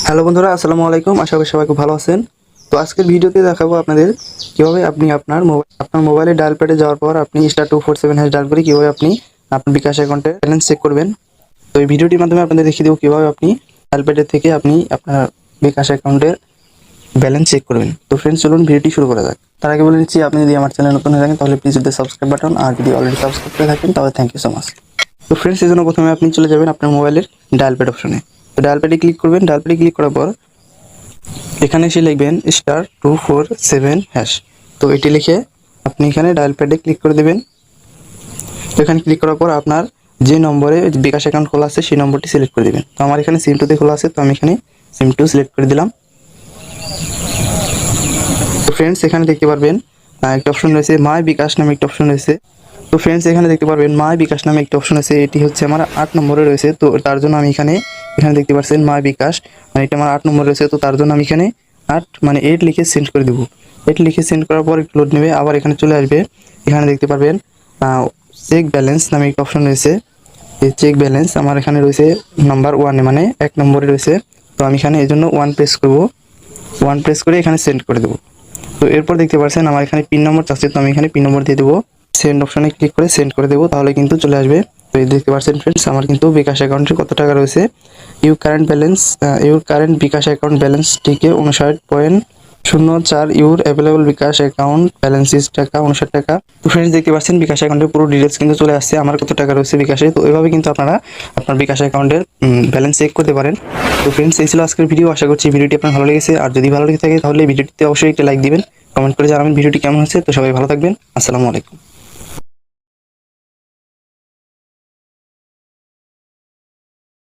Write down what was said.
Hello বন্ধুরা, আসসালামু আলাইকুম। আশা করি সবাই খুব ভালো আছেন। তো আজকের ভিডিওতে দেখাবো আপনাদের কিভাবে আপনি আপনার মোবাইলে ডায়াল প্যাডে যাওয়ার পর আপনি *247# ডায়াল করে কিভাবে আপনি আপনার বিকাশ অ্যাকাউন্টে ব্যালেন্স চেক করবেন। তো এই ভিডিওটির মাধ্যমে আপনাদের দেখিয়ে দেবো কিভাবে আপনি ডায়াল প্যাডে থেকে আপনি আপনার বিকাশ অ্যাকাউন্টের ব্যালেন্স চেক করবেন। তো ফ্রেন্ডস, চলুন ভিডিওটি শুরু করা যাক। তার আগে বলে নিচ্ছি, আপনি যদি আমার চ্যানেল নতুন হয়ে থাকেন তাহলে প্লিজ যদি সাবস্ক্রাইব বাটন, আর যদি অলরেডি সাবস্ক্রাইব করে থাকেন তাহলে থ্যাংক ইউ সো মাচ। তো ফ্রেন্ডস, এই জন্য প্রথমে আপনি চলে যাবেন আপনার মোবাইলের ডায়াল প্যাড অপশনে। তো ডায়াল প্যাডে ক্লিক করবেন। ডায়াল প্যাডে ক্লিক করার পর এখানে এসে লিখবেন *247#। তো এটি লিখে আপনি এখানে ডায়াল প্যাডে ক্লিক করে দেবেন। তো এখানে ক্লিক করার পর আপনার যে নম্বরে বিকাশ অ্যাকাউন্ট খোলা আছে সেই নম্বরটি সিলেক্ট করে দেবেন। তো আমার এখানে সিম2 খোলা আছে, তো আমি এখানে সিম2 সিলেক্ট করে দিলাম। তো ফ্রেন্ডস, এখানে দেখতে পারবেন একটা অপশন রয়েছে মাই বিকাশ নামে একটা অপশন রয়েছে। তো ফ্রেন্ডস, এখানে দেখতে পারবেন মাই বিকাশ নামে একটা অপশন আছে, এটি হচ্ছে আমার 8 নম্বরে রয়েছে। তো তার জন্য আমি এখানে দেখতে পাচ্ছেন মাই বিকাশ, মানে এটা আমার 8 নম্বর রয়েছে। তো তার জন্য আমি এখানে 8 লিখে সেন্ড করে দেবো। 8 লিখে সেন্ড করার পর একটু লোড নেবে, আবার এখানে চলে আসবে। এখানে দেখতে পারবেন চেক ব্যালেন্স নামে একটা অপশন রয়েছে। এই চেক ব্যালেন্স আমার এখানে রয়েছে নাম্বার 1-এ, মানে 1 নম্বরে রয়েছে। তো আমি এখানে এই জন্য 1 প্রেস করবো। 1 প্রেস করে এখানে সেন্ড করে দেবো। তো এরপর দেখতে পাচ্ছেন আমার এখানে পিন নম্বর চাচ্ছে, তো আমি এখানে পিন নম্বর দিয়ে দেবো। সেন্ড অপশনে ক্লিক করে সেন্ড করে দেবো, তাহলে কিন্তু চলে আসবে। তো এই দেখতে পাচ্ছেন ফ্রেন্ডস, আমার কিন্তু বিকাশ অ্যাকাউন্টে কত টাকা রয়েছে। Your current bKash account balance Tk 59.04 your available bKash account balance is taka 59 টাকা। তো ফ্রেন্ডস, দেখতে পাচ্ছেন বিকাশ অ্যাকাউন্টের পুরো ডিটেলস কিন্তু চলে আসছে, আমার কত টাকা রয়েছে বিকাশে। তো এভাবে কিন্তু আপনারা আপনার বিকাশ অ্যাকাউন্টের ব্যালেন্স চেক করতে পারেন। তো ফ্রেন্ডস, এই ছিল আজকের ভিডিও। আশা করছি ভিডিওটি আপনার ভালো লেগেছে। আর যদি ভালো লেগে থাকে তাহলে ভিডিওটিতে অবশ্যই একটা লাইক দিবেন, কমেন্ট করে জানাবেন ভিডিওটি কেমন হয়েছে। তো সবাই ভালো থাকবেন। আসসালামু আলাইকুম।